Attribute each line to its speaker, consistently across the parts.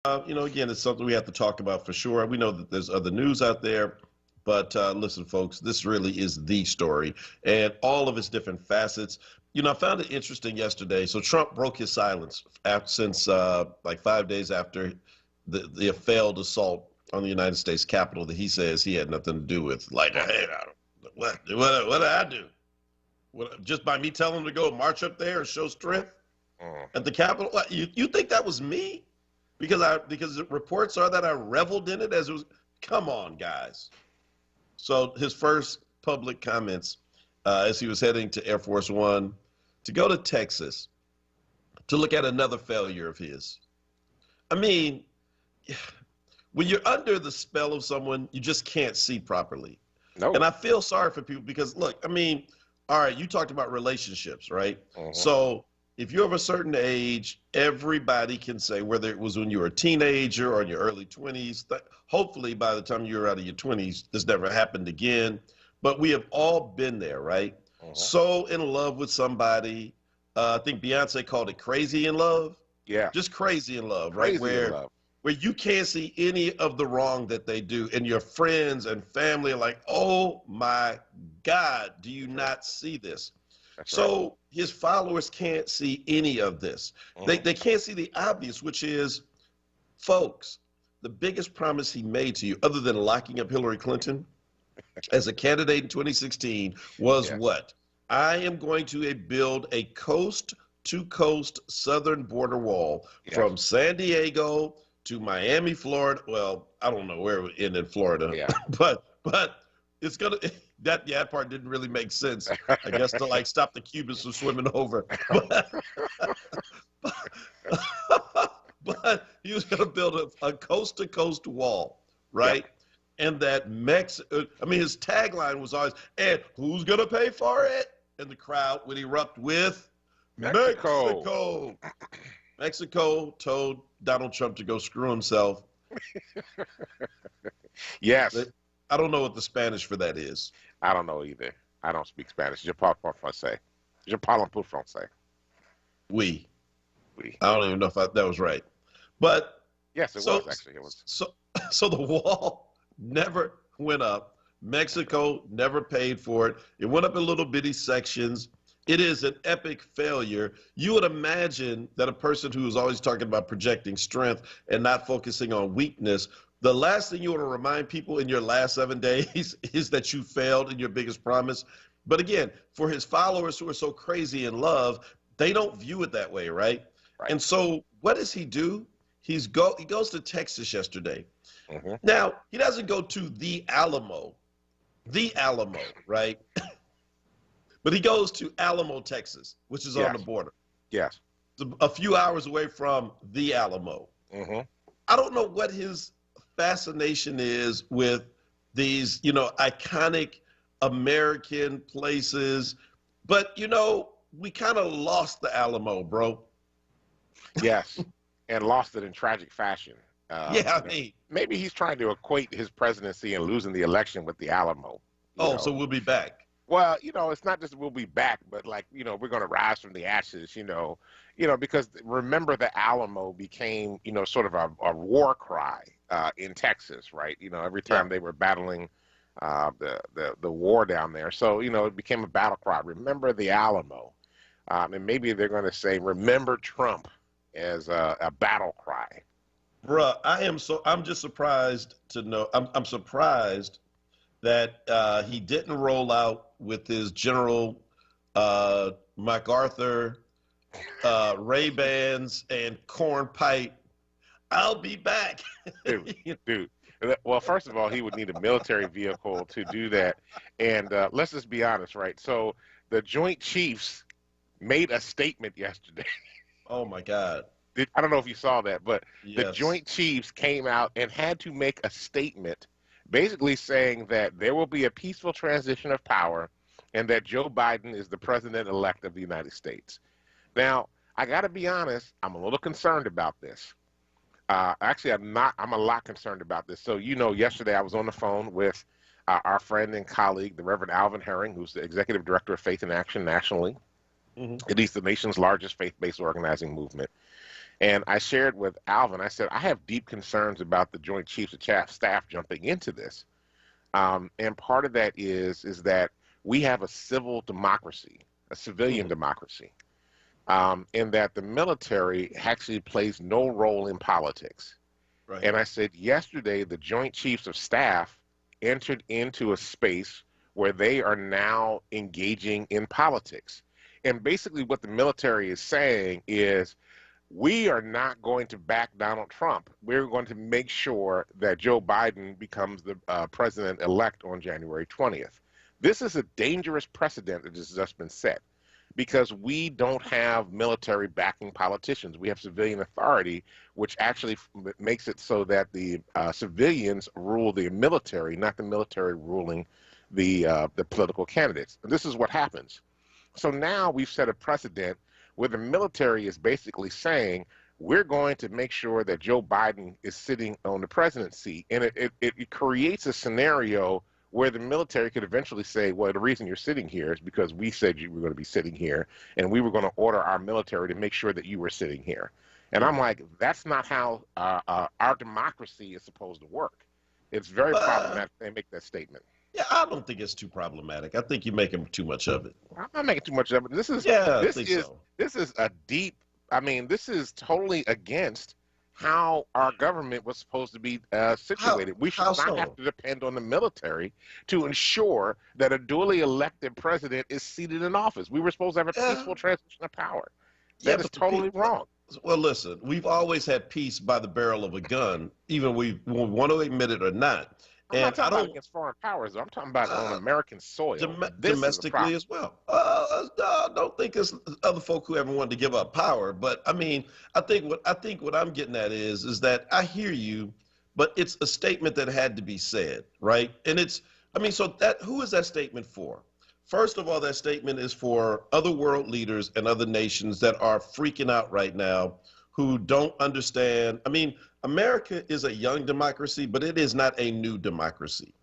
Speaker 1: Again, it's something we have to talk about for sure. We know that there's other news out there, but listen, folks, this really is the story and all of its different facets. I found it interesting yesterday. So Trump broke his silence since like 5 days after the failed assault on the United States Capitol that he says he had nothing to do with. Like, hey, what did I do? Just by me telling him to go march up there and show strength at the Capitol? You think that was me? Because the reports are that I reveled in it as it was. Come on, guys. So his first public comments as he was heading to Air Force One to go to Texas to look at another failure of his. I mean, when you're under the spell of someone, you just can't see properly.
Speaker 2: No.
Speaker 1: And I feel sorry for people because, look, I mean, all right, you talked about relationships, right? So if you're of a certain age, everybody can say, whether it was when you were a teenager or in your early 20s, hopefully by the time you're out of your 20s, this never happened again. But we have all been there, right? So in love with somebody. I think Beyonce called it crazy in love.
Speaker 2: Yeah.
Speaker 1: Just crazy in love, right?
Speaker 2: Crazy in love.
Speaker 1: Where you can't see any of the wrong that they do. And your friends and family are like, oh my God, do you not see this?
Speaker 2: That's
Speaker 1: So
Speaker 2: right.
Speaker 1: his followers can't see any of this. They can't see the obvious, which is, folks, the biggest promise he made to you, other than locking up Hillary Clinton as a candidate in 2016, was what? I am going to build a coast-to-coast southern border wall from San Diego to Miami, Florida. Well, I don't know where it in Florida, but it's gonna. That part didn't really make sense. I guess to like stop the Cubans from swimming over. But he was going to build a coast-to-coast wall, right? And that his tagline was always, and who's going to pay for it? And the crowd would erupt with Mexico. Mexico told Donald Trump to go screw himself.
Speaker 2: Yes.
Speaker 1: I don't know what the Spanish for that is.
Speaker 2: I don't know either. I don't speak Spanish. Je parle pas français. Je parle un peu français.
Speaker 1: Oui.
Speaker 2: Oui.
Speaker 1: I don't even know if that was right. But
Speaker 2: yes, it was actually. It was.
Speaker 1: So the wall never went up. Mexico never paid for it. It went up in little bitty sections. It is an epic failure. You would imagine that a person who is always talking about projecting strength and not focusing on weakness, the last thing you want to remind people in your last 7 days is that you failed in your biggest promise. But again, for his followers who are so crazy in love, they don't view it that way, right? And so what does he do? He goes to Texas yesterday. Now, he doesn't go to the Alamo, right? But he goes to Alamo, Texas, which is on the border.
Speaker 2: Yes.
Speaker 1: A few hours away from the Alamo. I don't know what his fascination is with these, iconic American places, but we kind of lost the Alamo, bro.
Speaker 2: Yes, and lost it in tragic fashion.
Speaker 1: I mean,
Speaker 2: maybe he's trying to equate his presidency and losing the election with the Alamo.
Speaker 1: So we'll be back.
Speaker 2: Well, it's not just we'll be back, but we're going to rise from the ashes, because remember the Alamo became, sort of a war cry in Texas, right? Every time they were battling the war down there. So, it became a battle cry. Remember the Alamo. And maybe they're going to say, remember Trump as a battle cry.
Speaker 1: Bruh, I'm just surprised to know, I'm surprised that he didn't roll out with his General MacArthur, Ray-Bans, and corn pipe. I'll be back.
Speaker 2: Dude. Well, first of all, he would need a military vehicle to do that. And let's just be honest, right? So the Joint Chiefs made a statement yesterday.
Speaker 1: Oh, my God.
Speaker 2: I don't know if you saw that, but the Joint Chiefs came out and had to make a statement basically saying that there will be a peaceful transition of power and that Joe Biden is the president-elect of the United States. Now, I got to be honest, I'm a little concerned about this. Actually, I'm a lot concerned about this. So, yesterday I was on the phone with our friend and colleague, the Reverend Alvin Herring, who's the Executive Director of Faith in Action nationally. It is the nation's largest faith-based organizing movement. And I shared with Alvin, I said, I have deep concerns about the Joint Chiefs of Staff jumping into this. And part of that is that we have a civil democracy, a civilian democracy, in that the military actually plays no role in politics. Right. And I said yesterday the Joint Chiefs of Staff entered into a space where they are now engaging in politics. And basically what the military is saying is, we are not going to back Donald Trump. We're going to make sure that Joe Biden becomes the president-elect on January 20th. This is a dangerous precedent that has just been set because we don't have military backing politicians. We have civilian authority, which actually makes it so that the civilians rule the military, not the military ruling the political candidates. And this is what happens. So now we've set a precedent where the military is basically saying, we're going to make sure that Joe Biden is sitting on the presidency. And it creates a scenario where the military could eventually say, well, the reason you're sitting here is because we said you were going to be sitting here, and we were going to order our military to make sure that you were sitting here. And I'm like, that's not how our democracy is supposed to work. It's very problematic they make that statement.
Speaker 1: Yeah, I don't think it's too problematic. I think you're making too much of it.
Speaker 2: I'm not making too much of it. This is a deep. I mean, this is totally against how our government was supposed to be situated. We should not have to depend on the military to ensure that a duly elected president is seated in office. We were supposed to have a peaceful transition of power. That is totally wrong.
Speaker 1: Well, listen, we've always had peace by the barrel of a gun, even when we want to admit it or not.
Speaker 2: I'm not talking about against foreign powers, though. I'm talking about on American soil.
Speaker 1: Domestically as well. I don't think it's other folk who ever wanted to give up power, but I mean, I think what I'm getting at is that I hear you, but it's a statement that had to be said, right? And who is that statement for? First of all, that statement is for other world leaders and other nations that are freaking out right now, who don't understand. I mean, America is a young democracy, but it is not a new democracy.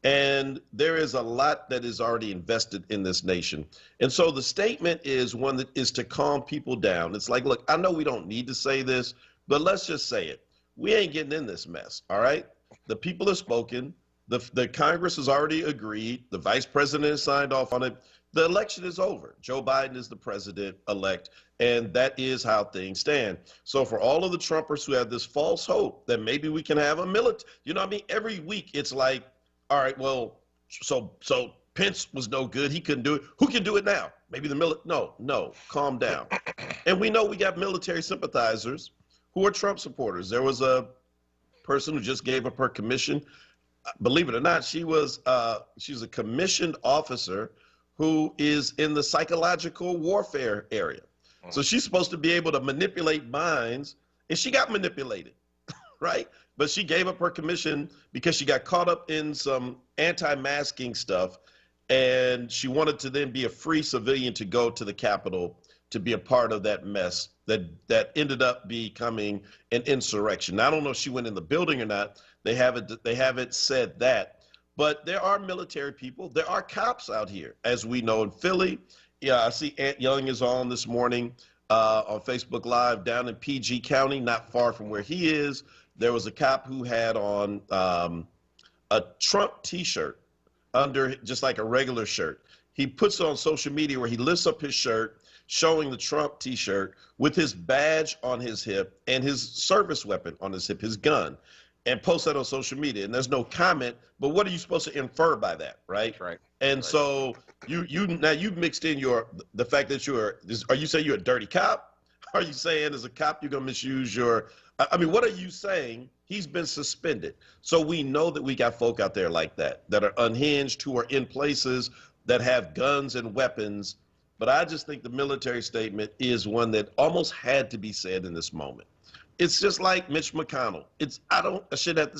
Speaker 1: And there is a lot that is already invested in this nation. And so the statement is one that is to calm people down. It's like, look, I know we don't need to say this, but let's just say it. We ain't getting in this mess, all right? The people have spoken. The Congress has already agreed. The vice president has signed off on it. The election is over. Joe Biden is the president-elect, and that is how things stand. So for all of the Trumpers who have this false hope that maybe we can have a military, you know what I mean? Every week it's like, all right, well, so Pence was no good. He couldn't do it. Who can do it now? Maybe the military. No, calm down. And we know we got military sympathizers who are Trump supporters. There was a person who just gave up her commission. Believe it or not, she's a commissioned officer who is in the psychological warfare area. So she's supposed to be able to manipulate minds, and she got manipulated, right? But she gave up her commission because she got caught up in some anti-masking stuff, and she wanted to then be a free civilian to go to the Capitol to be a part of that mess that ended up becoming an insurrection. Now, I don't know if she went in the building or not. They haven't said that. But there are military people. There are cops out here, as we know in Philly. Yeah, I see Ant Young is on this morning on Facebook Live down in PG County, not far from where he is. There was a cop who had on a Trump T-shirt under just like a regular shirt. He puts it on social media where he lifts up his shirt, showing the Trump T-shirt with his badge on his hip and his service weapon on his hip, his gun, and post that on social media. And there's no comment, but what are you supposed to infer by that, right?
Speaker 2: That's right.
Speaker 1: And so you've mixed in the fact that are you saying you're a dirty cop? Are you saying as a cop you're gonna misuse I mean, what are you saying? He's been suspended. So we know that we got folk out there like that are unhinged, who are in places that have guns and weapons. But I just think the military statement is one that almost had to be said in this moment. It's just like Mitch McConnell. I shouldn't have to